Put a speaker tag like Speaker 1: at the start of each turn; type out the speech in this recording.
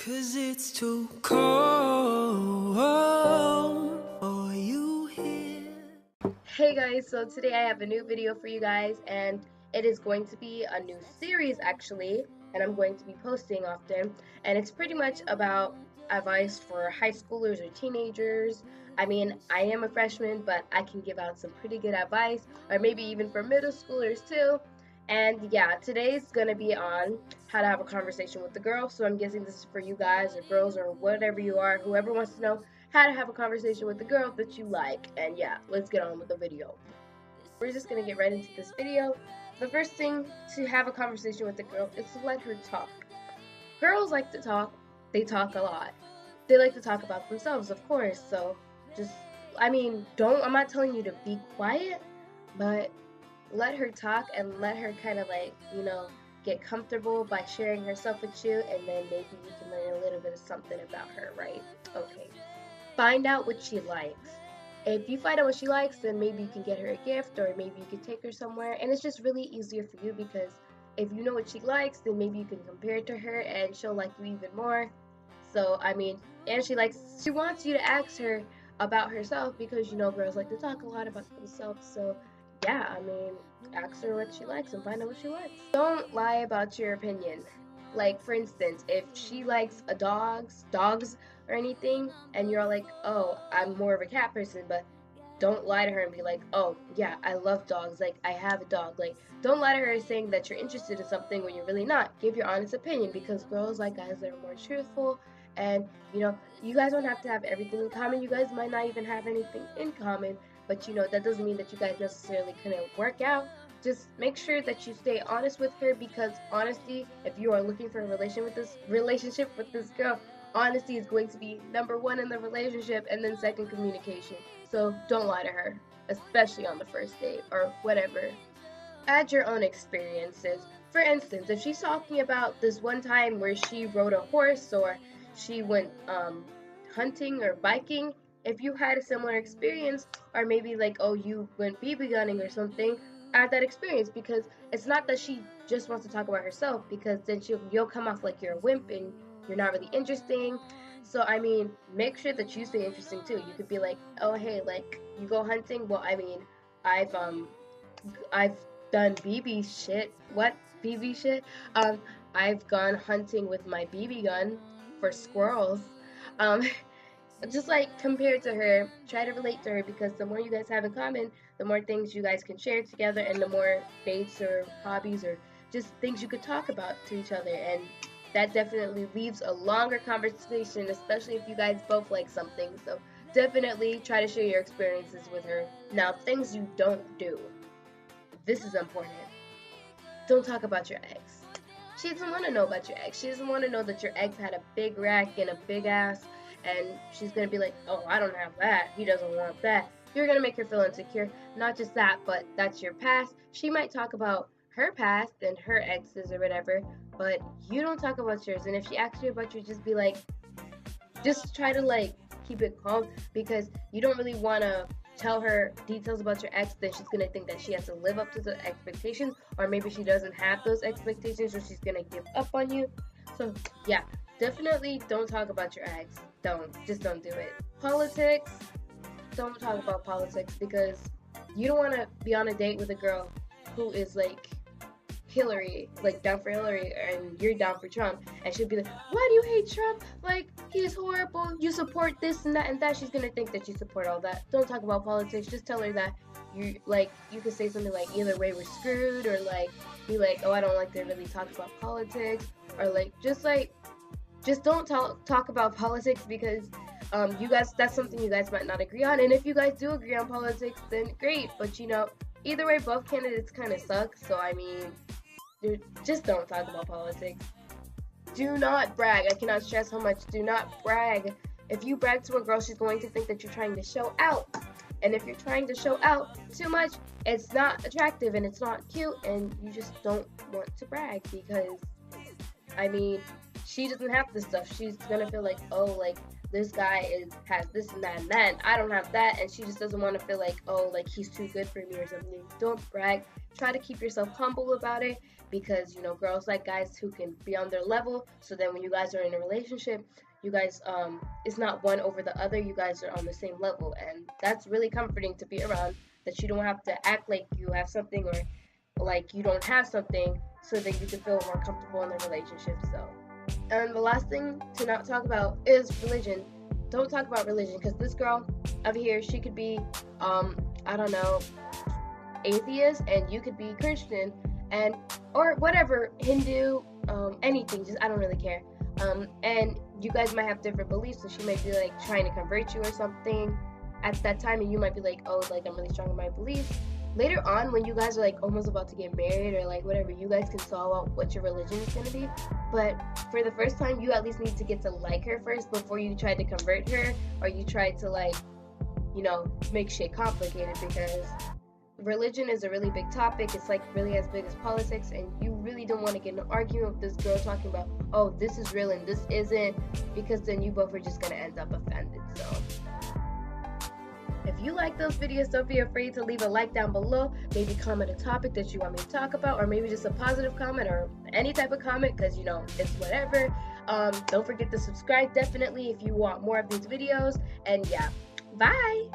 Speaker 1: 'Cause it's too cold for you here.
Speaker 2: Hey guys, so today I have a new video for you guys, and it is going to be a new series actually, and I'm going to be posting often, and it's pretty much about advice for high schoolers or teenagers. I mean, I am a freshman, but I can give out some pretty good advice, or maybe even for middle schoolers too. And yeah, today's gonna be on how to have a conversation with the girl. So I'm guessing this is for you guys or girls or whatever you are, whoever wants to know how to have a conversation with the girl that you like. And yeah, let's get on with the video. We're just gonna get right into this video. The first thing to have a conversation with the girl is to let her talk. Girls like to talk, they talk a lot. They like to talk about themselves, of course. So just, I'm not telling you to be quiet, but let her talk and let her kind of get comfortable by sharing herself with you, and then maybe you can learn a little bit of something about her, right? Okay. Find out what she likes. If you find out what she likes, then maybe you can get her a gift, or maybe you can take her somewhere, and it's just really easier for you because if you know what she likes, then maybe you can compare it to her and she'll like you even more. So, and she wants you to ask her about herself because girls like to talk a lot about themselves. So, yeah, ask her what she likes and find out what she likes. Don't lie about your opinion. Like, for instance, if she likes dogs or anything, and you're like, oh, I'm more of a cat person, but don't lie to her and be like, oh, yeah, I love dogs, like, I have a dog. Like, don't lie to her saying that you're interested in something when you're really not. Give your honest opinion, because girls like guys that are more truthful, and, you guys don't have to have everything in common. You guys might not even have anything in common, but, that doesn't mean that you guys necessarily couldn't work out. Just make sure that you stay honest with her, because honesty, if you are looking for a relationship with this girl, honesty is going to be number one in the relationship, and then second, communication. So don't lie to her, especially on the first date or whatever. Add your own experiences. For instance, if she's talking about this one time where she rode a horse, or she went hunting or biking, if you had a similar experience, or maybe like, oh, you went BB gunning or something, add that experience, because it's not that she just wants to talk about herself, because then you'll come off like you're a wimp and you're not really interesting. So make sure that you stay interesting too. You could be like, oh hey, like, you go hunting? Well, I've I've done BB shit. What BB shit? I've gone hunting with my BB gun for squirrels. Um, just like compare to her, try to relate to her, because the more you guys have in common, the more things you guys can share together, and the more dates or hobbies or just things you could talk about to each other. And that definitely leaves a longer conversation, especially if you guys both like something. So definitely try to share your experiences with her. Now, things you don't do. This is important. Don't talk about your ex. She doesn't want to know about your ex. She doesn't want to know that your ex had a big rack and a big ass, and she's going to be like, oh, I don't have that. He doesn't want that. You're going to make her feel insecure. Not just that, but that's your past. She might talk about her past and her exes or whatever, but you don't talk about yours. And if she asks you about yours, just be like, just try to keep it calm, because you don't really want to tell her details about your ex. Then she's going to think that she has to live up to the expectations, or maybe she doesn't have those expectations, or she's going to give up on you. So yeah, definitely don't talk about your ex. Just don't do it. Politics, don't talk about politics, because you don't want to be on a date with a girl who is like Hillary, like down for Hillary, and you're down for Trump, and she'll be like, why do you hate Trump? Like, he's horrible. You support this and that and that. She's gonna think that you support all that. Don't talk about politics. Just tell her that you could say something like, either way we're screwed, or be like, oh, I don't like to really talk about politics, or just don't talk about politics, because you guys, that's something you guys might not agree on. And if you guys do agree on politics, then great. But either way, both candidates kind of suck. So just don't talk about politics. Do not brag. I cannot stress how much. Do not brag. If you brag to a girl, she's going to think that you're trying to show out. And if you're trying to show out too much, it's not attractive and it's not cute, and you just don't want to brag, because she doesn't have this stuff. She's gonna feel like, oh, like this guy has this and that and that, and I don't have that, and she just doesn't want to feel like, oh, like he's too good for me or something. Don't brag. Try to keep yourself humble about it, because girls like guys who can be on their level. So then when you guys are in a relationship, you guys it's not one over the other. You guys are on the same level, and that's really comforting to be around. That you don't have to act like you have something or like you don't have something, so that you can feel more comfortable in the relationship. So, and the last thing to not talk about is religion. Don't talk about religion, because this girl over here, she could be I don't know, atheist, and you could be Christian, and or whatever, Hindu, anything. Just, I don't really care. And you guys might have different beliefs, so she might be like trying to convert you or something at that time, and you might be like, oh, like I'm really strong in my beliefs. Later on, when you guys are like almost about to get married or like whatever, you guys can solve out what your religion is going to be. But for the first time, you at least need to get to like her first before you try to convert her, or you try to like, make shit complicated, because religion is a really big topic. It's like really as big as politics, and you really don't want to get in an argument with this girl talking about, oh, this is real and this isn't, because then you both are just going to end up offended. So if you like those videos, don't be afraid to leave a like down below. Maybe comment a topic that you want me to talk about, or maybe just a positive comment or any type of comment, because it's whatever. Don't forget to subscribe definitely if you want more of these videos. And yeah, bye.